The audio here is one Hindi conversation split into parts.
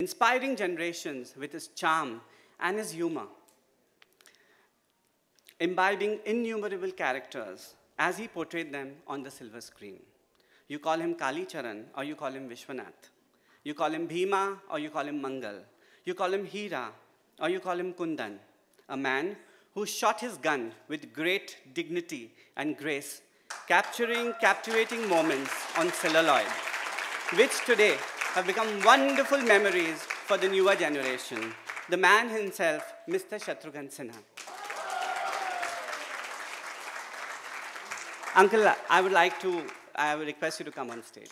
inspiring generations with his charm and his humor, imbibing innumerable characters as he portrayed them on the silver screen. You call him Kali Charan or you call him Vishwanath. You call him Bhima or you call him Mangal. You call him Hira or you call him Kundan, a man who shot his gun with great dignity and grace, capturing captivating moments on celluloid, which today have become wonderful memories for the newer generation. The man himself, Mr. Shatrughan Sinha. Uncle, I would request you to come on stage.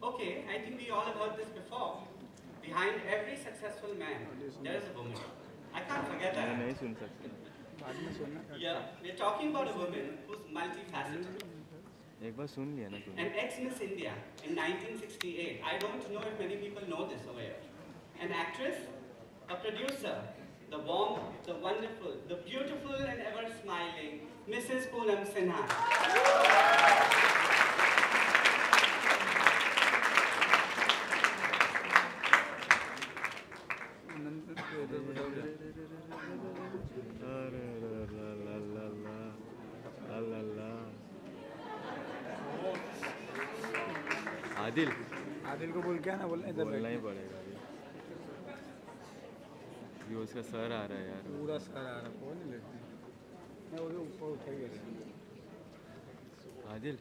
Okay, I think we all have heard this before. Behind every successful man, there is a woman. I can't forget that. Yeah, we're talking about a woman who's multifaceted. An ex-Miss India in 1968. I don't know if many people know this over here. An actress, a producer, the warm, the wonderful, the beautiful and ever smiling Mrs. Poonam Sinha. Adil को बोल क्या ना बोलना ही पड़ेगा ये उसका सर आ रहा है यार पूरा सर आ रहा है कौन लेती मैं वो ऊपर उठेगा Adil.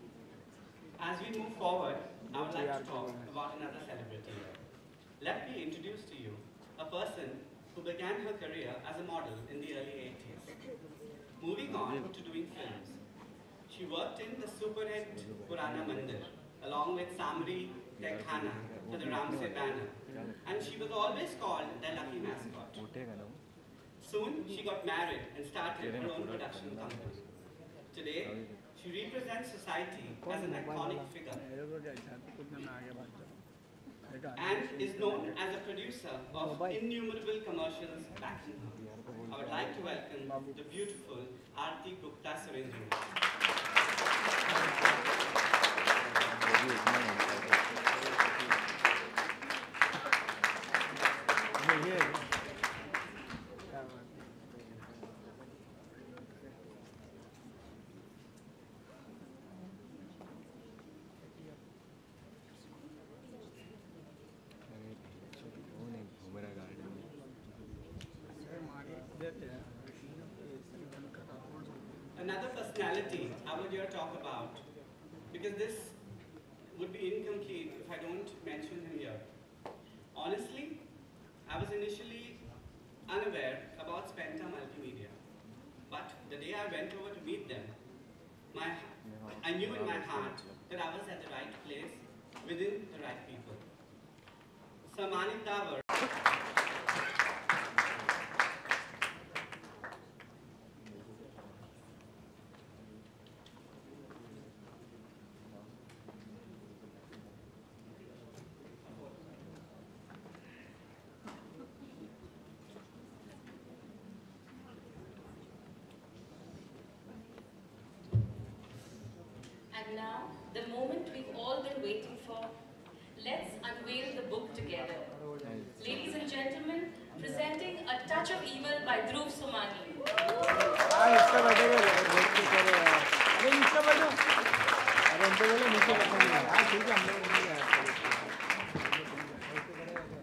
As we move forward, I would like to talk about another celebrity. Let me introduce to you a person who began her career as a model in the early 80s. Moving on to doing films, she worked in the superhit Purana Mandir along with Samri Tekhana for the Ramsay banner, and she was always called the lucky mascot. Soon, she got married and started her own production company. Today, she represents society as an iconic figure and is known as a producer of innumerable commercials back in home. I would like to welcome the beautiful Aarti Gupta Surendra. Another personality I would here talk about, because this would be incomplete if I don't mention him here. Honestly, I was initially unaware about Spenta Multimedia, but the day I went over to meet them, I knew in my heart that I was at the right place, within the right people. Sir Manik Dawar. And now, the moment we've all been waiting for, let's unveil the book together. Ladies and gentlemen, presenting A Touch of Evil by Dhruv Somani.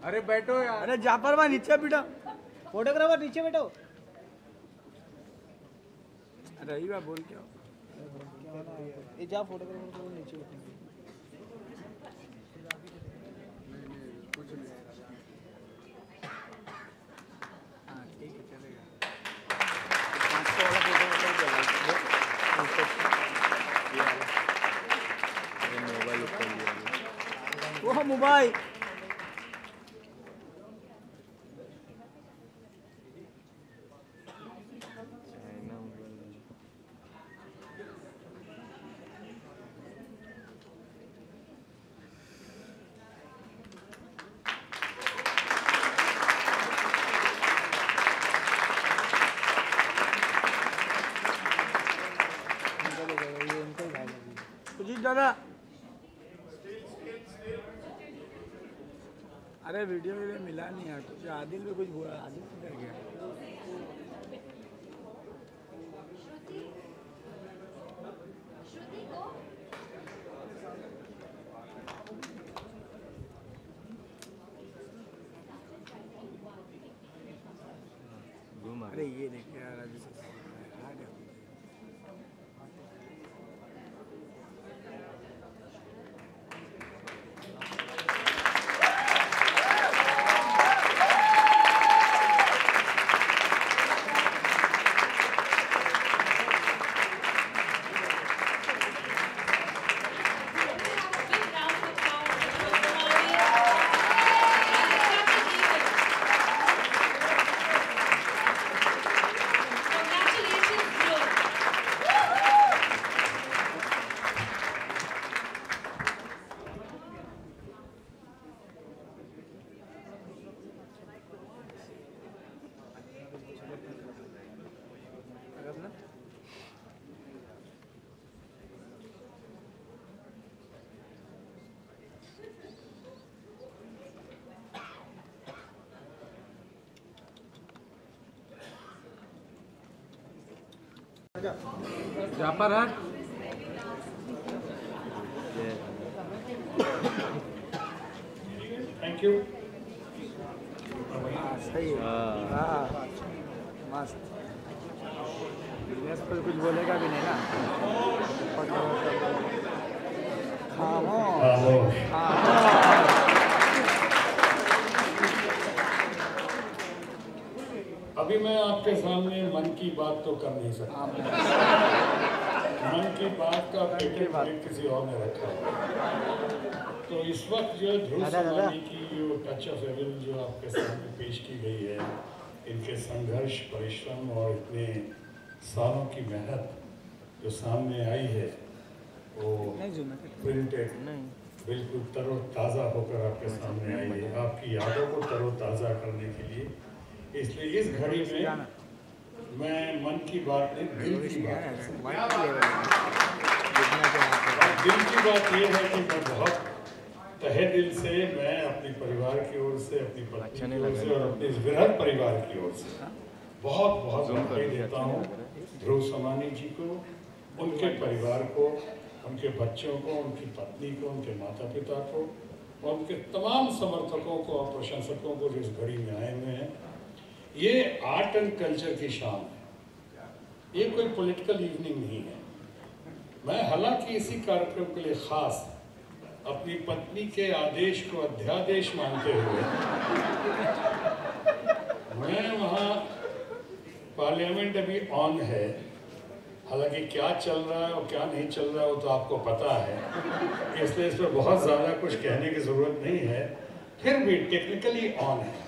अरे बैठो यार. अरे जाफर भाई नीचे बैठो. फोटोग्राफर नीचे बैठो. रही बात बोल क्या ये जा फोटोग्राफर को नीचे बैठो. हाँ ठीक है चलेगा. 500 वाला मोबाइल ऊपर लिया. वो मोबाइल ज़्यादा। अरे वीडियो मिला नहीं यार, कुछ आदिल में कुछ बोला, आदिल किधर गया? अरे ये देखिए यार, अभी से आ गया। जापर है। Thank you. सही है। हाँ मस्त। बिजनेस पर कुछ बोलेगा भी नहीं ना। अभी मैं आपके सामने मन की बात तो कर नहीं सकता। मन की बात का पेटेंट किसी और ने रखा है। तो इस वक्त जो ध्रुव सोमानी की जो टच ऑफ एविल जो आपके सामने पेश की गई है, इनके संघर्ष, परिश्रम और इतने सालों की मेहनत जो सामने आई है, वो प्रिंटेड बिल्कुल तरोताज़ा होकर आपके सामने आई है, आपकी यादों को तरोताज़ा करने के लिए। इसलिए इस घड़ी में मैं मन की बात नहीं, दिल की बात दिल की बात ये है कि मैं बहुत तहे दिल से मैं अपने परिवार की ओर से, अपनी पत्नी की ओर से और अपने इस वृहद परिवार की ओर से बहुत बहुत बधाई देता हूँ ध्रुव सोमानी जी को, उनके परिवार को, उनके बच्चों को, उनकी पत्नी को, उनके माता पिता को और उनके तमाम समर्थकों को और प्रशंसकों को जो इस घड़ी में आए हुए हैं। ये आर्ट एंड कल्चर की शान है, ये कोई पॉलिटिकल इवनिंग नहीं है। मैं हालांकि इसी कार्यक्रम के लिए खास अपनी पत्नी के आदेश को अध्यादेश मानते हुए मैं वहाँ, पार्लियामेंट अभी ऑन है, हालांकि क्या चल रहा है और क्या नहीं चल रहा है वो तो आपको पता है, इसलिए इस पर बहुत ज़्यादा कुछ कहने की ज़रूरत नहीं है, फिर भी टेक्निकली ऑन है।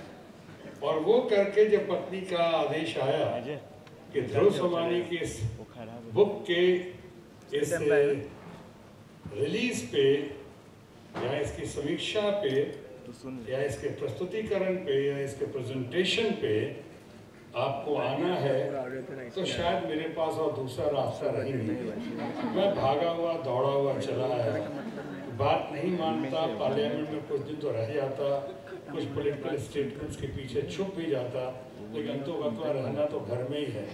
और वो करके जब पत्नी का आदेश आया कि ध्रुव सोमानी की इस बुक के इस रिलीज पे या इसकी समीक्षा पे या इसके प्रस्तुतिकरण पे या इसके प्रेजेंटेशन पे आपको आना है, तो शायद मेरे पास और दूसरा रास्ता रही नहीं। मैं भागा हुआ दौड़ा हुआ चला आया, बात नहीं मानता, पार्लियामेंट में कुछ दिन तो रह जाता, कुछ पॉलिटिकल स्टेटमेंट्स के पीछे छुप भी जाता, लेकिन तो वतवा रहना तो घर में ही है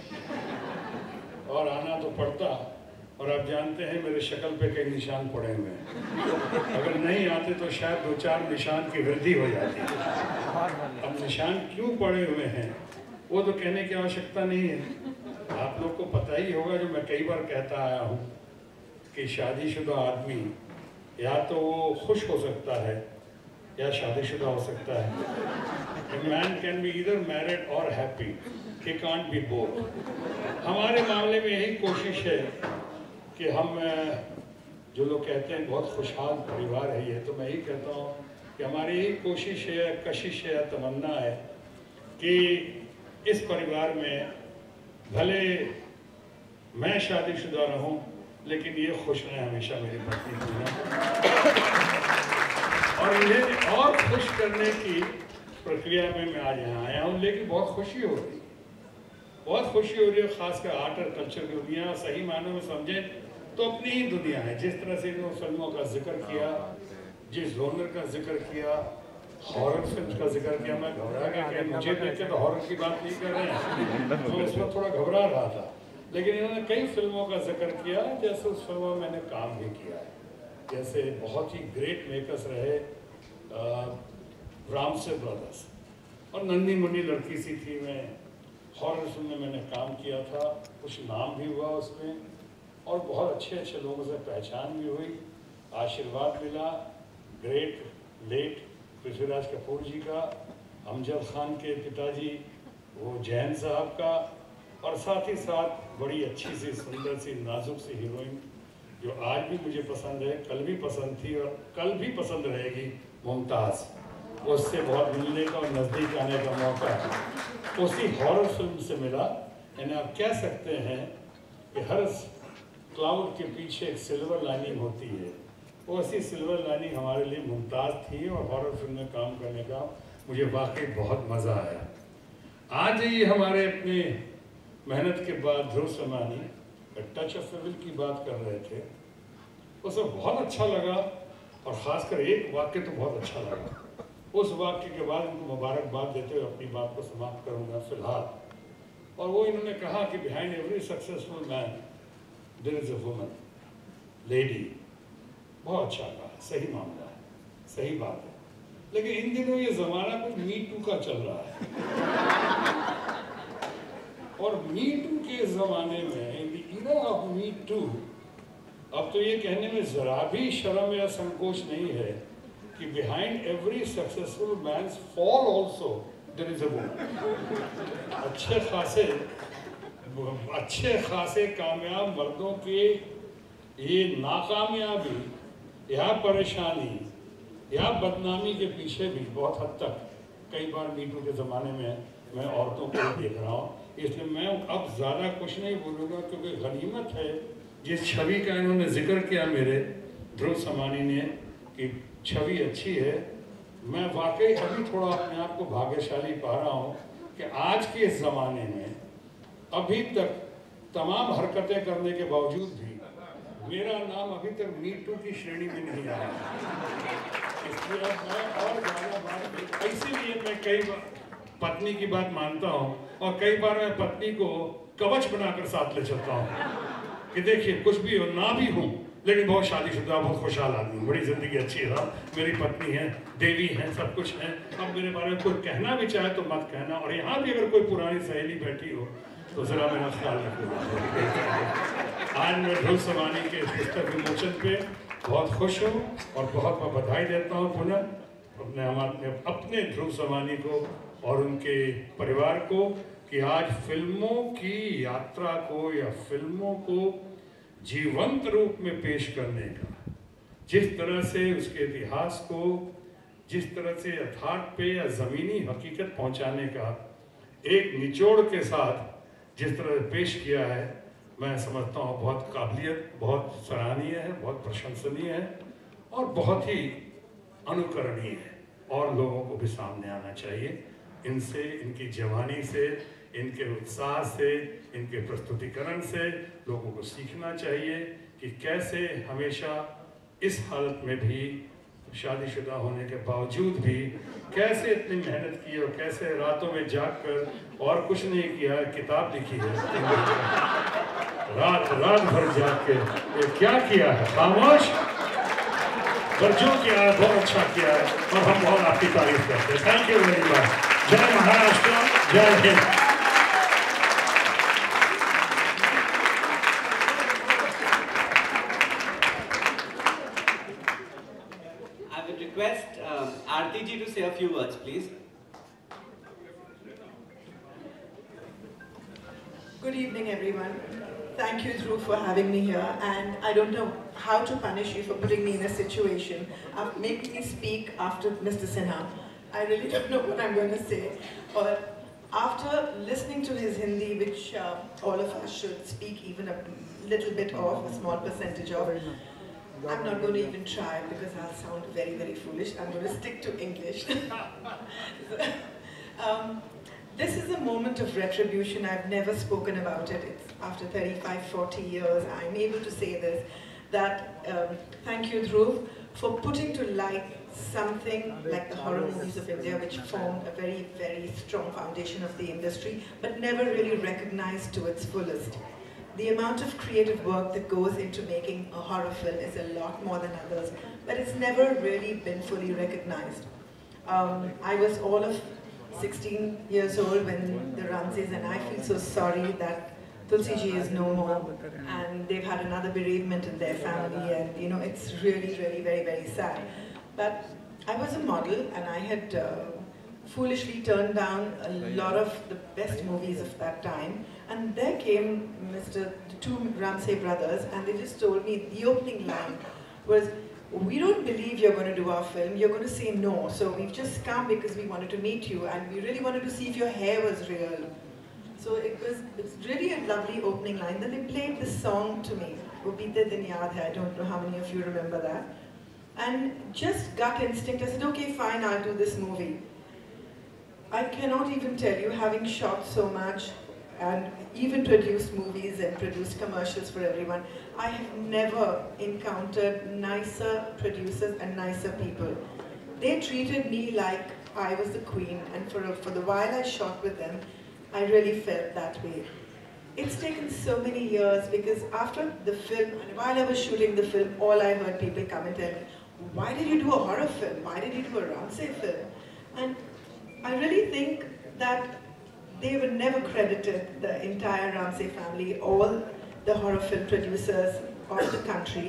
और आना तो पड़ता। और आप जानते हैं मेरे शक्ल पे कई निशान पड़े हुए हैं, अगर नहीं आते तो शायद 2-4 निशान की वृद्धि हो जाती। अब निशान क्यों पड़े हुए हैं वो तो कहने की आवश्यकता नहीं है, आप लोग को पता ही होगा। जो मैं कई बार कहता आया हूँ कि शादीशुदा आदमी या तो वो खुश हो सकता है या शादीशुदा हो सकता है। A man can be either married or happy, he can't be both। हमारे मामले में यही कोशिश है कि हम जो लोग कहते हैं बहुत खुशहाल परिवार है ये, तो मैं यही कहता हूँ कि हमारी यही कोशिश है, कशिश है, तमन्ना है कि इस परिवार में भले मैं शादीशुदा रहूं, लेकिन ये खुश रहें हमेशा मेरी पत्नी को, और इन्हें और खुश करने की प्रक्रिया में मैं आज यहाँ आया हूँ। लेकिन बहुत खुशी हो रही है, खासकर आर्ट और कल्चर की दुनिया सही मायनों में समझे तो तो अपनी ही दुनिया है। जिस तरह से इन्होंने फिल्मों का जिक्र किया, जिस जॉनर का जिक्र किया, हॉरर फिल्म का जिक्र किया, मैं घबरा गया कि मुझे देख के तो हॉरर की बात नहीं कर रहे हैं, तो इसमें थोड़ा घबरा रहा था। लेकिन इन्होंने कई फिल्मों का जिक्र किया, जैसे उस फिल्म में मैंने काम भी किया है। जैसे बहुत ही ग्रेट मेकर्स रहे रामसे ब्रदर्स, और नन्ही मुन्नी लड़की सी थी, मैं हॉरर फिल्म में मैंने काम किया था, कुछ नाम भी हुआ उसमें, और बहुत अच्छे अच्छे लोगों से पहचान भी हुई, आशीर्वाद मिला। ग्रेट लेट पृथ्वीराज कपूर जी का, अमजद खान के पिताजी वो जैन साहब का, और साथ ही साथ बड़ी अच्छी सी सुंदर सी नाजुक सी हीरोइन जो आज भी मुझे पसंद है, कल भी पसंद थी और कल भी पसंद रहेगी, मुमताज़। उससे बहुत मिलने का और नज़दीक आने का मौका उसी हॉरर फिल्म से मिला। यानी आप कह सकते हैं कि हर क्लाउड के पीछे एक सिल्वर लाइनिंग होती है, वो ऐसी सिल्वर लाइनिंग हमारे लिए मुमताज़ थी, और हॉरर फिल्म में काम करने का मुझे वाकई बहुत मज़ा आया। आज ये हमारे अपने मेहनत के बाद ध्रुव समानी टच ऑफ एविल की बात कर रहे थे, उसे बहुत अच्छा लगा, और ख़ासकर एक वाक्य तो बहुत अच्छा लगा। उस वाक्य के बाद उनको मुबारकबाद देते हुए अपनी बात को समाप्त करूँगा फिलहाल। और वो इन्होंने कहा कि behind every successful man there is a woman, lady. बहुत अच्छा कहा, सही मामला है, सही बात है। लेकिन इन दिनों ये ज़माना कुछ मी टू का चल रहा है, और मी टू के ज़माने में, in the era of me too, अब तो ये कहने में ज़रा भी शर्म या संकोच नहीं है कि behind every successful man's fall also there is a woman. अच्छे खासे कामयाब मर्दों के ये नाकामयाबी या परेशानी या बदनामी के पीछे भी बहुत हद तक कई बार मीटू के ज़माने में मैं औरतों को देख रहा हूँ। इसलिए मैं अब ज़्यादा कुछ नहीं बोलूँगा, क्योंकि गनीमत है जिस छवि का इन्होंने जिक्र किया मेरे ध्रुव समानी ने कि छवि अच्छी है। मैं वाकई अभी थोड़ा अपने आप को भाग्यशाली पा रहा हूँ कि आज के इस ज़माने में अभी तक तमाम हरकतें करने के बावजूद भी मेरा नाम अभी तक मी टू की श्रेणी में नहीं आया। इसलिए अब मैं और ज़्यादा बात, इसीलिए मैं कई बार पत्नी की बात मानता हूँ, और कई बार मैं पत्नी को कवच बनाकर साथ ले चलता हूँ कि देखिए कुछ भी हो, ना भी हूँ, लेकिन बहुत शादीशुदा, बहुत खुशहाल आदमी हूँ, बड़ी ज़िंदगी अच्छी है, मेरी पत्नी है, देवी है, सब कुछ है। अब मेरे बारे में कोई कहना भी चाहे तो मत कहना, और यहाँ भी अगर कोई पुरानी सहेली बैठी हो तो ज़रा मेरा ख्याल रखो। आज मैं ध्रुव समानी के पुस्तक विमोचन पे बहुत खुश हूँ, और बहुत बहुत बधाई देता हूँ पुनः अपने ध्रुव समानी को और उनके परिवार को कि आज फिल्मों की यात्रा को या फिल्मों को जीवंत रूप में पेश करने का, जिस तरह से उसके इतिहास को जिस तरह से यथार्थ पे या ज़मीनी हकीकत पहुंचाने का एक निचोड़ के साथ जिस तरह से पेश किया है, मैं समझता हूँ बहुत काबिलियत, बहुत सराहनीय है, बहुत प्रशंसनीय है, और बहुत ही अनुकरणीय है, और लोगों को भी सामने आना चाहिए। इनसे, इनकी जवानी से, इनके उत्साह से, इनके प्रस्तुतिकरण से लोगों को सीखना चाहिए कि कैसे हमेशा इस हालत में भी शादीशुदा होने के बावजूद भी कैसे इतनी मेहनत की, और कैसे रातों में जाग कर और कुछ नहीं किया, किताब लिखी है, रात भर जाग के ये क्या किया है, खामोश पर जो किया है बहुत अच्छा किया है, और हम बहुत आपकी तारीफ करते हैं। Thank you very much. जय महाराष्ट्र, जय Hind. I would request Aarti ji to say a few words, please. Good evening, everyone. Thank you, Dhruv, for having me here. And I don't know how to punish you for putting me in a situation of making me speak after Mr. Sinha. I really don't know what I'm going to say. Or after listening to his Hindi, which all of us should speak even a little bit of, a small percentage of, I'm not going to even try because I'll sound very, very foolish. I'm going to stick to English. This is a moment of retribution. I've never spoken about it. It's after 35, 40 years, I'm able to say this, that thank you, Dhruv, for putting to light something like the horror movies of India, which formed a very, very strong foundation of the industry, but never really recognized to its fullest. The amount of creative work that goes into making a horror film is a lot more than others, but it's never really been fully recognized. I was all of 16 years old when the Ramses, and I feel so sorry that Tulsi ji is no more, and they've had another bereavement in their family, and you know, it's really, really very, very sad. But I was a model, and I had foolishly turned down a lot of the best movies of that time, and there came the two Ramsay brothers, and they just told me, the opening line was, "We don't believe you're going to do our film, you're going to say no, so we've just come because we wanted to meet you, and we really wanted to see if your hair was real." So it's really a lovely opening line. Then they played this song to me, "Wo Beete Din Yaad Hai." I don't know how many of you remember that. And just gut instinct, I said, okay, fine, I'll do this movie. I cannot even tell you, having shot so much and even produced movies and produced commercials for everyone, I have never encountered nicer producers and nicer people. They treated me like I was the queen, and for the while I shot with them, I really felt that way. It's taken so many years, because after the film, and while I was shooting the film, all I heard people come and tell me, "Why did you do a horror film? Why did you do a Ramsay film?" And I really think that they were never credited, the entire Ramsay family, all the horror film producers of the country,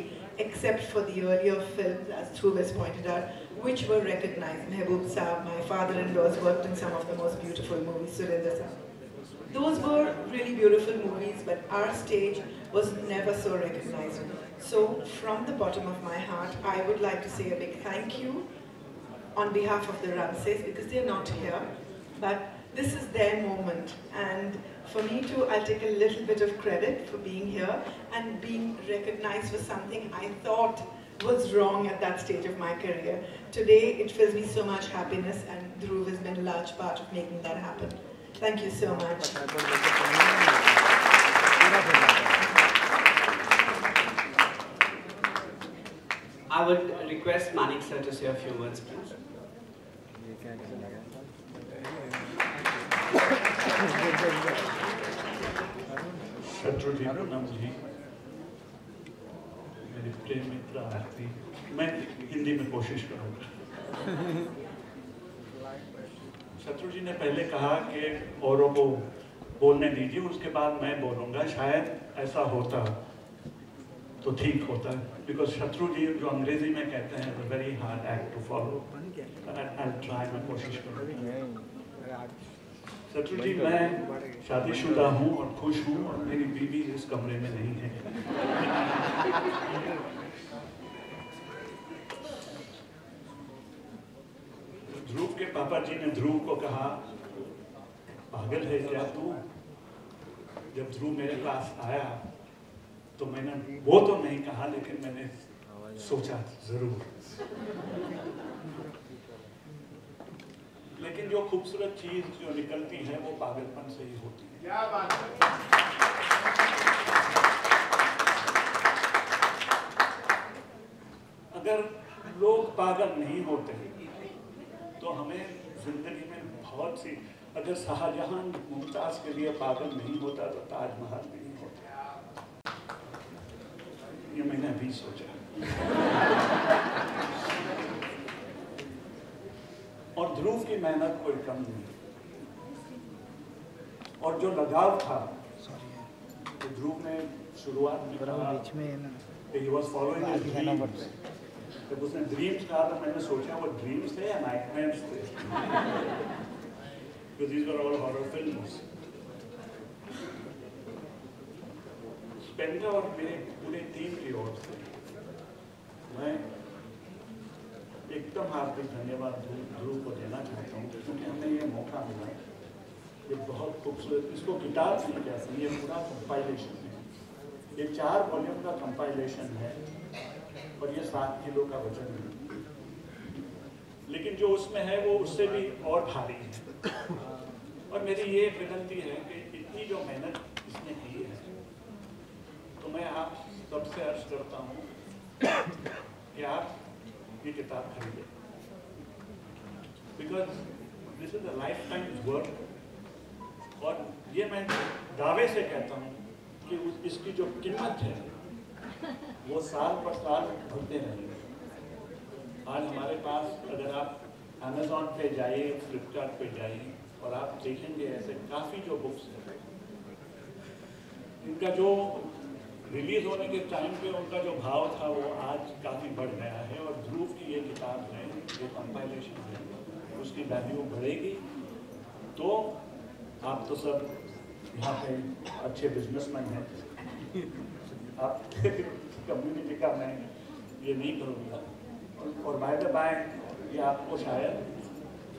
except for the earlier films, as Dhruv has pointed out, which were recognized. Mehboob Saab, my father-in-law's worked in some of the most beautiful movies, Surinder Saab. Those were really beautiful movies, but our stage was never so recognized. So, from the bottom of my heart, I would like to say a big thank you on behalf of the Ramsays, because they're not here, but this is their moment. And for me too, I'll take a little bit of credit for being here and being recognized for something I thought was wrong at that stage of my career. Today, it fills me so much happiness, and Dhruv has been a large part of making that happen. Thank you so much. I would request Manik sir to say a few words, please. शत्रुजी प्रणाम जी, मेरे प्रेम मित्र आरती, मैं हिंदी में कोशिश करूँगा। शत्रुजी ने पहले कहा कि औरों को बोलने दीजिए, उसके बाद मैं बोलूँगा। शायद ऐसा होता तो ठीक होता, बिकॉज शत्रुजी जो अंग्रेजी में कहते हैं very hard act to follow, I try, मैं कोशिश करूँगा। शत्रुजी, मैं शादीशुदा हूँ और खुश हूँ, और मेरी बीवी इस कमरे में नहीं है। ध्रुव के पापा जी ने ध्रुव को कहा, पागल है क्या तू? जब ध्रुव मेरे पास आया तो मैंने वो तो नहीं कहा, लेकिन मैंने सोचा जरूर। लेकिन जो खूबसूरत चीज जो निकलती है वो पागलपन से ही होती है। क्या बात है? अगर लोग पागल नहीं होते तो हमें जिंदगी में बहुत सी, अगर शाहजहां मुमताज के लिए पागल नहीं होता तो ताजमहल नहीं होता। ये मैंने अभी सोचा। और ध्रुव की मेहनत कोई कम नहीं, और जो लगाव था, तो ध्रुव ने शुरुआत में कहा कि he was following his dreams। जब उसने ड्रीम्स कहा तो मैंने सोचा वो ड्रीम्स थे या नाइटमेयर्स थे, because these were all horror films। स्पेंडर और मेरे पूरे टीम की ओर से मैं एकदम हार्दिक धन्यवाद ध्रुव को देना चाहता हूँ, क्योंकि हमें ये मौका मिला। ये बहुत खूबसूरत, इसको गिटार नहीं कहते, ये पूरा कंपाइलेशन है। ये 4 वॉल्यूम का कंपाइलेशन है, और ये 7 किलो का वजन है। लेकिन जो उसमें है वो उससे भी और भारी है। और मेरी ये विनती है कि इतनी जो मेहनत इसने की है, तो मैं आप सबसे अर्ज करता हूँ कि आप ये किताब खरीदें, because this is a life time work. और ये मैं दावे से कहता हूँ कि इसकी जो कीमत है वो साल पर साल बढ़ते रहेंगे। आज हमारे पास अगर आप अमेज़ॉन पे जाइए, फ्लिपकार्ट पे जाइए और आप देखेंगे ऐसे काफ़ी जो बुक्स हैं, इनका जो रिलीज होने के टाइम पे उनका जो भाव था वो आज काफ़ी बढ़ गया है। और ध्रुव की ये किताब है, ये कंपाइलेशन है, उसकी वैल्यू बढ़ेगी। तो आप तो सब यहाँ पे अच्छे बिजनेसमैन हैं, आप कम्युनिटी का मैं ये नहीं करूँगा। और बाय द बाय ये आपको शायद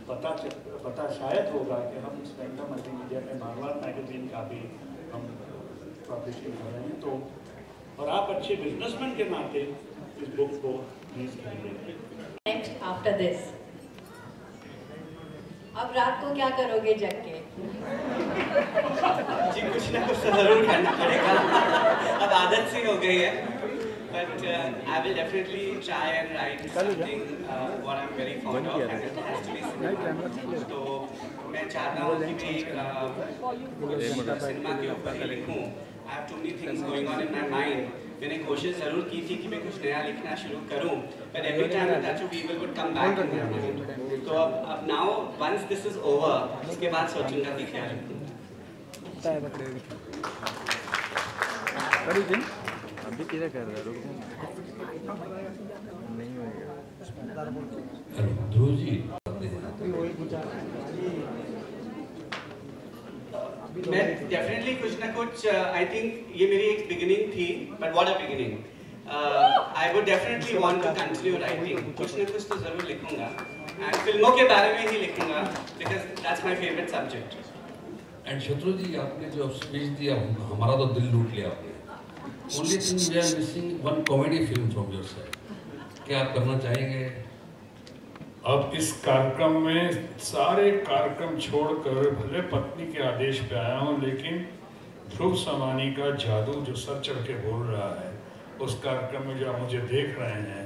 पता शायद होगा कि हम स्पेक्ट्रम मल्टीमीडिया में मारवाड़ मैगजीन का भी हम पब्लिशिंग कर रहे हैं। तो और आप अच्छे बिजनेसमैन के नाते इस बुक को प्लीज खरीदें। नेक्स्ट आफ्टर दिस, अब रात को क्या करोगे जग के? जी कुछ ना कुछ तो जरूर करना पड़ेगा, अब आदत सी हो गई है। But I will definitely try and write something what I'm very fond of, and it has to be cinema. तो मैं चाहता हूँ कि मैं सिनेमा के ऊपर ही लिखूँ। I have too many things going on in my mind. मैंने कोशिश जरूर की थी कि मैं कुछ नया लिखना शुरू करूँ, but every time a touch of evil would come back in my mind. तो अब now once this is over, उसके बाद सोचूंगा कि क्या लिखूँ। अभी किधर कर रहा है, रुक नहीं होगा। ध्रुव जी, मैं डेफिनेटली कुछ ना कुछ आई थिंक ये मेरी एक बिगिनिंग थी, but what a beginning. I would definitely want to continue writing, कुछ ना कुछ तो जरूर लिखूंगा एंड फिल्मों के बारे में ही लिखूंगा because that's my favourite subject. And शत्रु जी, आपने जो स्पीच दिया हमारा तो दिल लूट लिया आपने। Only thing we are missing one comedy film from your side, क्या आप करना चाहेंगे? अब इस कार्यक्रम में सारे कार्यक्रम छोड़कर भले पत्नी के आदेश पे आया हूँ, लेकिन ध्रुव समानी का जादू जो सर चढ़ के बोल रहा है उस कार्यक्रम में जो आप मुझे देख रहे हैं,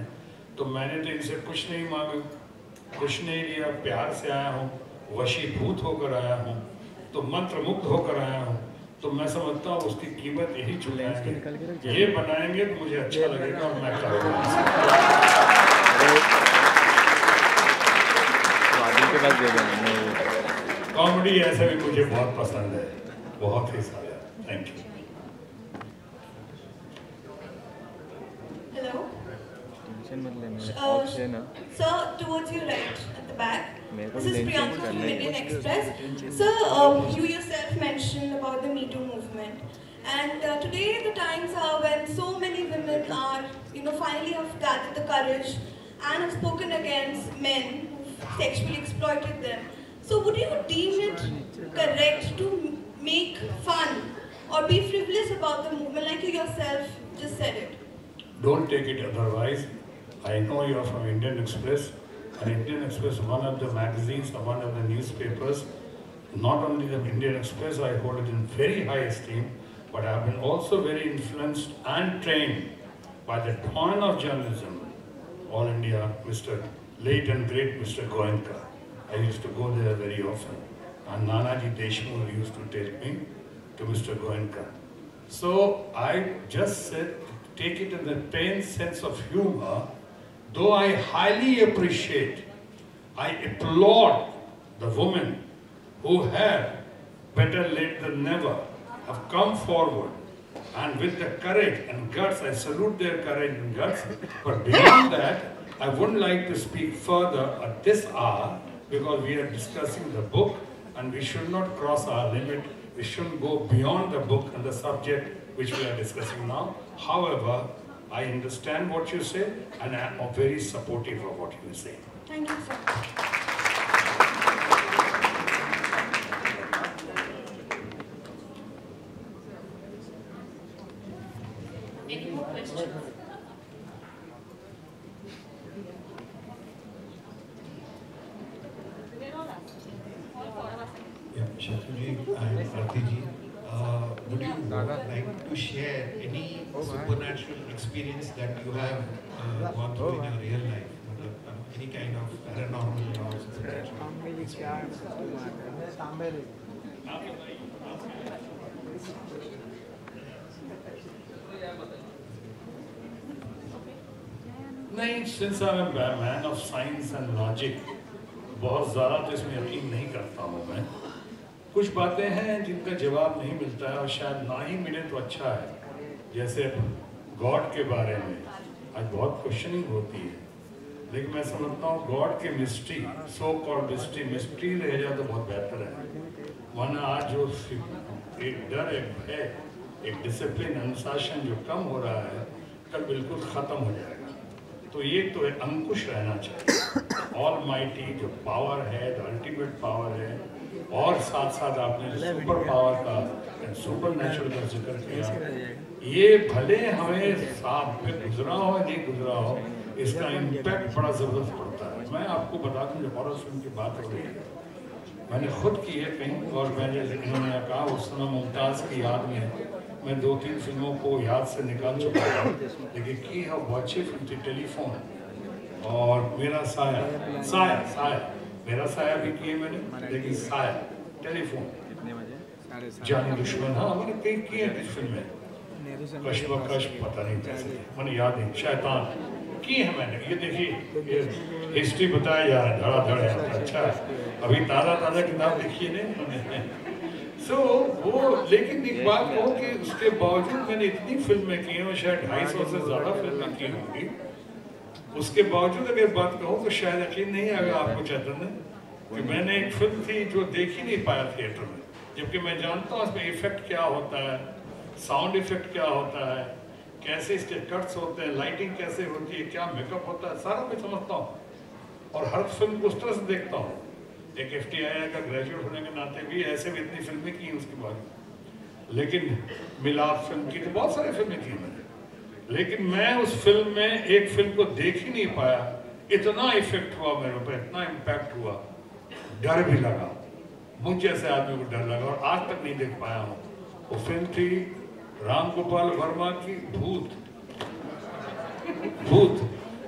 तो मैंने तो इनसे कुछ नहीं मांगा, कुछ नहीं लिया, प्यार से आया हूँ, वशीभूत होकर आया हूँ, तो मंत्र मुग्ध होकर आया हूँ। तो मैं समझता हूँ उसकी कीमत यही चुकाएंगे, ये बनाएंगे तो मुझे अच्छा लगेगा और मैं करूँगा। कॉमेडी ऐसे भी मुझे बहुत पसंद है, बहुत ही सारा। Thank you. Hello. ना Sir, towards your right at the back. This is Priyanka from Indian Express. Sir, Sir, you yourself mentioned about the Me Too movement. And today the times are when so many women are, finally have gathered the courage and have spoken against men who sexually exploited them. So would you deem it correct to make fun or be frivolous about the movement like you yourself just said it? Don't take it otherwise. I know you are from Indian Express, and Indian Express, one of the magazines or one of the newspapers. Not only the Indian Express, I hold it in very high esteem, but I have been also very influenced and trained by the dawn of journalism, All India, Mr. late and great Mr. Goenka. I used to go there very often, and Nanaji Deshmukh used to take me to Mr. Goenka. So I just said, take it in the plain sense of humor, though I highly appreciate, I applaud the women who have, better late than never, have come forward, and with the courage and guts, I salute their courage and guts. But beyond that, I wouldn't like to speak further at this hour, because we are discussing the book, and we should not cross our limit. We shouldn't go beyond the book and the subject which we are discussing now. However, I understand what you say, and I am very supportive of what you say. Thank you, sir. Any more questions? Yeah, sure. would you like to share any supernatural experience that you have gone through in your real life? Any kind of paranormal or supernatural experience? नहीं, since I'm a man of science and logic, बहुत ज़्यादा तो इसमें यकीन नहीं करता हूँ मैं। कुछ बातें हैं जिनका जवाब नहीं मिलता है और शायद ना ही मिले तो अच्छा है। जैसे गॉड के बारे में आज बहुत क्वेश्चनिंग होती है, लेकिन मैं समझता हूँ गॉड के मिस्ट्री, सो कॉल्ड मिस्ट्री रह जाए तो बहुत बेहतर है। वरना आज जो एक डर, एक भय, एक डिसिप्लिन, अनुशासन जो कम हो रहा है, कल बिल्कुल ख़त्म हो जाएगा। तो ये तो एक अंकुश रहना चाहिए। ऑल माइटी जो पावर है, जो अल्टीमेट पावर है, और साथ साथ आपने सुपर पावर का, सुपर नेचुरल का जिक्र किया, ये भले हमें साथ में गुजरा हो नहीं गुजरा हो, इसका इम्पैक्ट बड़ा ज़बरदस्त पड़ता है। मैं आपको बता दूं, जो हॉरर फिल्म की बात हो रही है, मैंने खुद की है कहीं, और मैंने इन्होंने कहा उस समय मुमताज़ की याद में मैं 2-3 फिल्मों को याद से निकाल चुका था, लेकिन की है बहुत अच्छी फिल्म थी टेलीफोन, और मेरा साया मेरा साया भी किए मैंने, लेकिन साया, टेलीफोन, जानी दुश्मन, हाँ मैंने कई किए हैं इस फिल्म में, कश पता नहीं कैसे, मैंने याद नहीं, शैतान की है मैंने। ये देखिए, ये हिस्ट्री बताया जा रहा है, धड़ाधड़ है, अच्छा अभी ताज़ा किताब लिखी नहीं सो वो। लेकिन एक बात कहूँ कि उसके बावजूद मैंने इतनी फिल्में की हैं, शायद 250 से ज़्यादा फिल्में की होंगी, उसके बावजूद अगर बात कहूँ तो शायद यकीन नहीं आएगा आपको चैतन्य कि मैंने एक फिल्म थी जो देख ही नहीं पाया थिएटर में, जबकि मैं जानता हूँ इसमें इफेक्ट क्या होता है, साउंड इफेक्ट क्या होता है, कैसे इसके कट्स होते हैं, लाइटिंग कैसे होती है, क्या मेकअप होता है, सारा मैं समझता हूँ और हर फिल्म को उस तरह से देखता हूँ। एक FTI का ग्रेजुएट होने के नाते भी ऐसे भी इतनी फिल्में की उसके बाद, लेकिन मिलाप फिल्म की तो बहुत सारी फिल्में की मैंने, लेकिन मैं उस फिल्म में एक फिल्म को देख ही नहीं पाया। इतना इफेक्ट हुआ मेरे ऊपर, इतना इम्पैक्ट हुआ, डर भी लगा, मुझ जैसे आदमी को डर लगा, और आज तक नहीं देख पाया हूँ। वो फिल्म थी राम गोपाल वर्मा की भूत।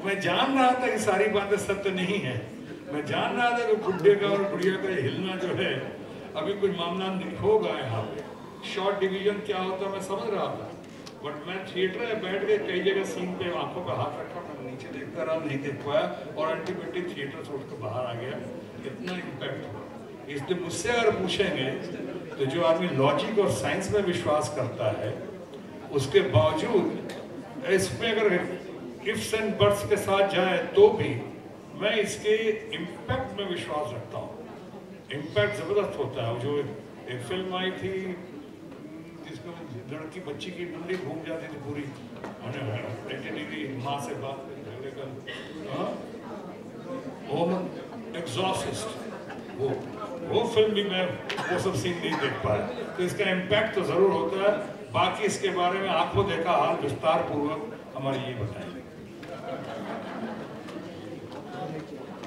मैं जान रहा था कि सारी बातें सत्य नहीं है, मैं जान रहा था कि बुढ़े का और बुढ़िया का हिलना जो है अभी कुछ मामला होगा यहाँ पे, शॉर्ट डिवीजन क्या होता है मैं समझ रहा था, बट मैं थिएटर में बैठ के कई जगह सीन पे आंखों का हाथ रखा, मैं नीचे देखता रहा, नहीं देख पाया, और अल्टीमेटली थिएटर से उठ कर बाहर आ गया। इतना इम्पैक्ट हुआ। इसलिए मुझसे अगर पूछेंगे तो जो आदमी लॉजिक और साइंस में विश्वास करता है, उसके बावजूद इसमें अगर इफ्स एंड बट्स के साथ जाए तो भी मैं इसके इम्पैक्ट में विश्वास रखता हूँ। इम्पैक्ट ज़बरदस्त होता है। जो एक फिल्म आई थी जिसमें लड़की बच्ची की मुंडी घूम जाती थी पूरी, 80 डिग्री माँ से बात एग्जॉसिस्ट, वो फिल्म भी मैं वो सब सीन नहीं देख पाया, तो इसका इम्पैक्ट तो ज़रूर होता है। बाकी इसके बारे में आपको देखा हाल विस्तार पूर्वक हमारे ये बताएंगे।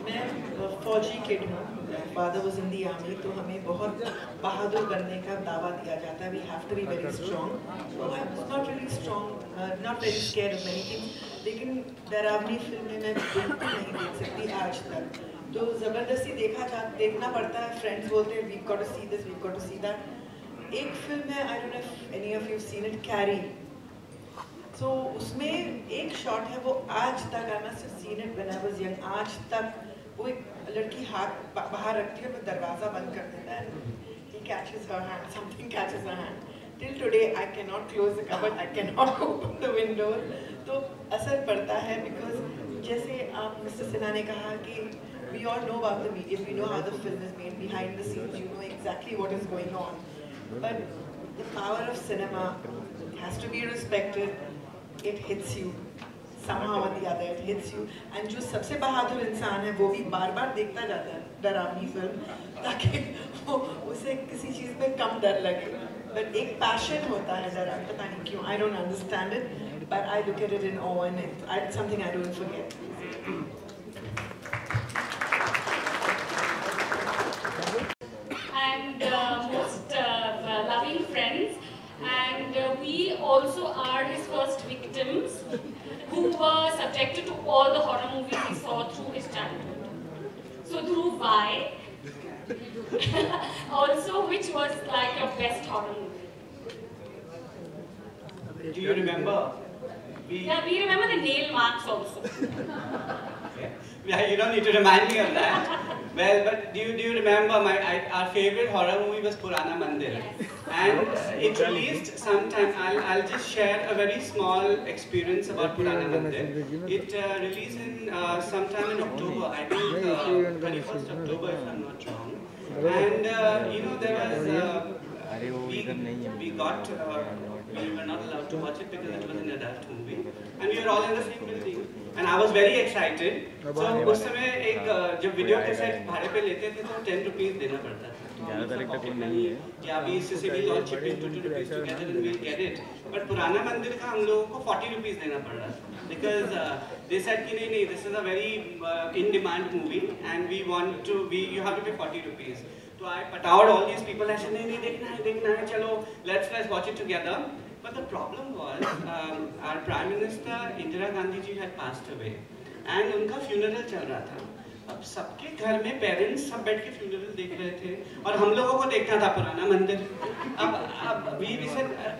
मैं फौजी किड हूँ, father was in the army, तो हमें बहुत बहादुर बनने का दावा दिया जाता है, we have to be very strong. So I was not really strong, not very scared of many things, लेकिन डरावनी फिल्में मैं बिल्कुल नहीं देख सकती आज तक, तो ज़बरदस्ती देखना पड़ता है। फ्रेंड्स बोलते हैं we got to see this, we got to see that. एक फिल्म है, I don't know if any of you seen it, Carrie. So उसमें एक शॉट है, वो आज तक, I must have seen it when I was young, आज तक वो एक लड़की हाथ बाहर रखती है, वो दरवाज़ा बंद कर देता है, he catches her hand, something catches her hand. Till today I cannot close the cupboard, I cannot open the window. तो असर पड़ता है, because जैसे आप मिस्टर सिन्हा ने कहा कि we all know about the media, we know how the film is made, behind the scenes, you know exactly what is going on. But the power of cinema has to be respected. It hits you. Somehow or the other, it hits you. And जो सबसे बहादुर इंसान है, वो भी बार-बार देखता जाता है डरावनी फिल्म, ताकि वो उसे किसी चीज़ पे कम डर लगे। But एक पैशन होता है डरा, पता नहीं क्यों, I don't understand it, but I look at it in awe and it's something I don't forget. And most loving friends, also are his first victims, who were subjected to all the horror movies he saw through his childhood. So Dhruv, why? Also, which was like your best horror movie? Do you remember? Yeah, we remember the nail marks also. Yeah, you don't need to remind me of that. Well, but do you remember our favorite horror movie was Purana Mandir, and it released sometime. I'll just share a very small experience about Purana Mandir. It released in sometime in October, I think 31st October if I'm not wrong. And you know, there was we were not allowed to watch it because it was an adult movie, and we were all in the same building. And I was very excited. So उस समय एक जब वीडियो कैसेट भाड़े पे लेते थे तो 10 रुपीस देना पड़ता था. या we used to say we'll all chip in 2 rupees together and we'll get it. But पुराना मंदिर का हम लोगों को 40 रुपीस देना पड़ रहा था. Because they said कि नहीं, this is a very in-demand movie and you have to pay 40 rupees. So I patawed all these people. I said नहीं देखना है चलो let's watch it together. But the problem was our Prime Minister Indira Gandhi ji had passed away and उनका funeral चल रहा था. अब सबके घर में पेरेंट्स सब बैठ के फ्यूनरल देख रहे थे और हम लोगों को देखना था पुराना मंदिर. अब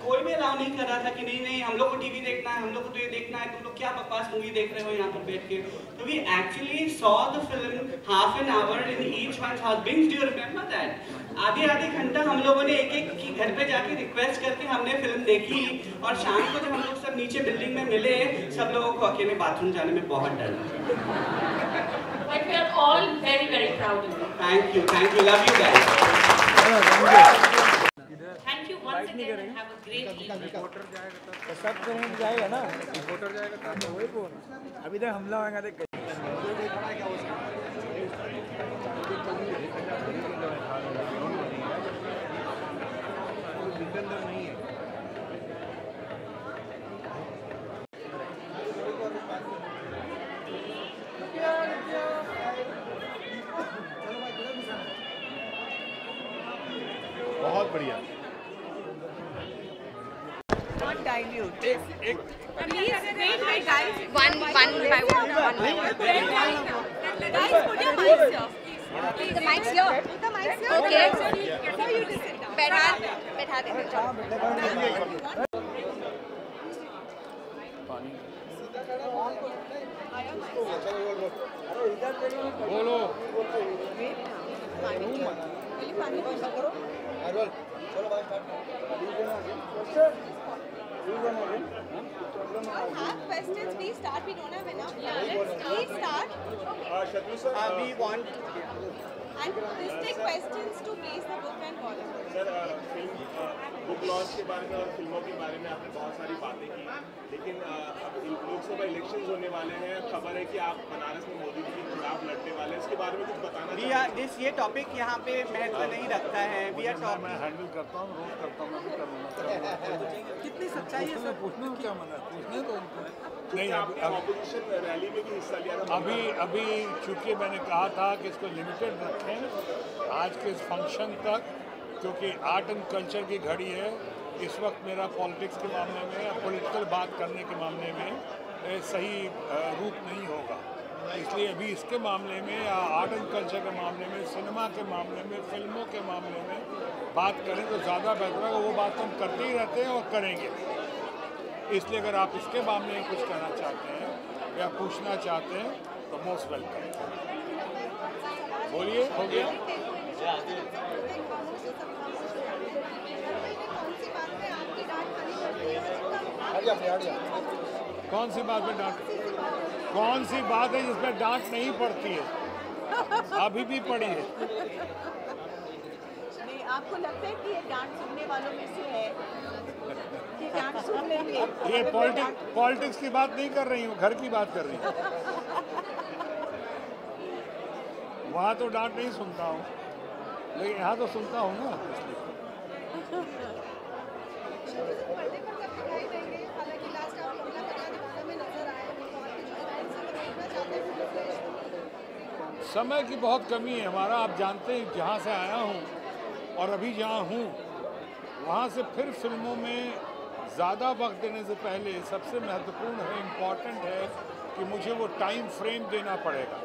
कोई भी अलाउ नहीं कर रहा था कि नहीं हम लोग को टीवी देखना है, हम लोग को तो ये देखना है, तुम लोग क्या बकवास मूवी देख रहे हो यहाँ पर बैठ के. तो we actually saw the film half an hour in each one's house. Bings, do you remember that? आधे घंटा हम लोगों ने एक की घर पे जाके रिक्वेस्ट करके हमने फिल्म देखी और शाम को जब हम लोग सब नीचे बिल्डिंग में मिले सब लोगों को अकेले बाथरूम जाने में बहुत डर लगा. But we are all very, very proud of you. Thank you, love you guys. Thank you once again and have a great evening. सब जाएगा ना, रिपोर्टर जाएगा तो वही फोन. अभी तक हमला होगा देख. बहुत बढ़िया. Not dilute. Please wait, guys. One by one. Guys, put your mics here. The mic's here. Okay. So you just sit down. बैठा देंगे. बोलो. Have questions, please start. We don't have enough. Please start. शत्रु sir, We want and please take questions to place the book and follow. Sir film book launch के बारे में और फिल्मों के बारे में आपने बहुत सारी बातें की, लेकिन अब लोकसभा इलेक्शंस होने वाले हैं. खबर है कि आप बनारस में मोदी जी के खिलाफ लड़ने वाले हैं, इसके बारे में कुछ बताना चाहिए. ये टॉपिक यहाँ पे महत्व नहीं रखता है. मैं हैंडल करता हूँ, रोज करता हूँ, मैं भी कर लूँगा. कितनी सच्चाई है सर? पूछने को क्या मना, पूछने तो नहीं. ऑपोजिशन रैली में भी हिस्सा लिया था. अभी चूँकि मैंने कहा था कि इसको लिमिटेड रखें आज के इस फंक्शन तक, क्योंकि आर्ट एंड कल्चर की घड़ी है. इस वक्त मेरा पॉलिटिक्स के मामले में या पॉलिटिकल बात करने के मामले में सही रूप नहीं होगा. इसलिए अभी इसके मामले में या आर्ट एंड कल्चर के मामले में, सिनेमा के मामले में, फिल्मों के मामले में बात करें तो ज़्यादा बेहतर है. वो बात हम करते ही रहते हैं और करेंगे. इसलिए अगर आप इसके मामले में कुछ कहना चाहते हैं या पूछना चाहते हैं तो मोस्ट वेलकम. बोलिए. हो गया. कौन सी बात पे डांट? कौन सी बात है जिसमें डांट नहीं पड़ती है? अभी भी पड़ी है. नहीं, आपको लगता है कि ये डांट सुनने वालों में से है कि डांट सुन लेंगे? ये पॉलिटिक्स की बात नहीं कर रही हूँ, घर की बात कर रही हूँ. वहाँ तो डांट नहीं सुनता हूँ, लेकिन यहाँ तो सुनता हूँ ना. समय की बहुत कमी है हमारा. आप जानते हैं जहाँ से आया हूँ और अभी जहाँ हूँ वहाँ से फिर फिल्मों में ज़्यादा वक्त देने से पहले सबसे महत्वपूर्ण है, इम्पॉर्टेंट है कि मुझे वो टाइम फ्रेम देना पड़ेगा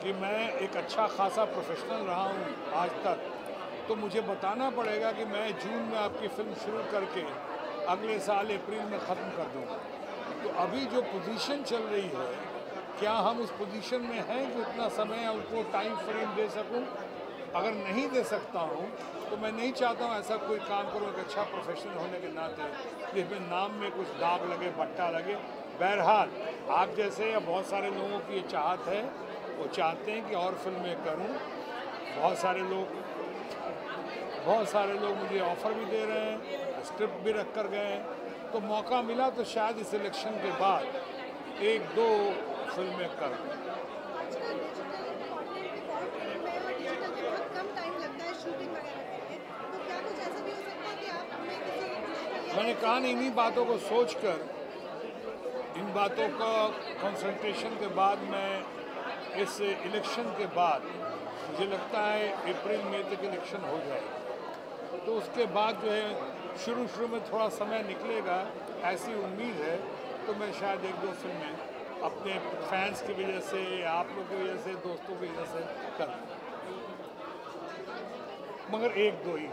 कि मैं एक अच्छा खासा प्रोफेशनल रहा हूँ आज तक, तो मुझे बताना पड़ेगा कि मैं जून में आपकी फ़िल्म शुरू करके अगले साल अप्रैल में ख़त्म कर दूँगा। तो अभी जो पोजीशन चल रही है, क्या हम उस पोजीशन में हैं कि उतना समय उनको टाइम फ्रेम दे सकूं? अगर नहीं दे सकता हूं तो मैं नहीं चाहता हूं ऐसा कोई काम करूं एक अच्छा प्रोफेशनल होने के नाते जिसमें नाम में कुछ दाग लगे, बट्टा लगे। बहरहाल आप जैसे या बहुत सारे लोगों की ये चाहत है, वो चाहते हैं कि और फिल्में करूं। बहुत सारे लोग मुझे ऑफ़र भी दे रहे हैं, स्क्रिप्ट भी रख कर गए हैं। तो मौका मिला तो शायद इस इलेक्शन के बाद 1-2 फिल्में कर। मैंने कहा नहीं, इन्हीं बातों को सोचकर, इन बातों का कंसंट्रेशन के बाद मैं इस इलेक्शन के बाद, मुझे लगता है अप्रैल मई तक इलेक्शन हो जाएगा, तो उसके बाद जो है शुरू में थोड़ा समय निकलेगा, ऐसी उम्मीद है। तो मैं शायद 1-2 फिल्में अपने फैंस की वजह से, आप लोगों की वजह से, दोस्तों की वजह से कर, मगर 1-2 ही।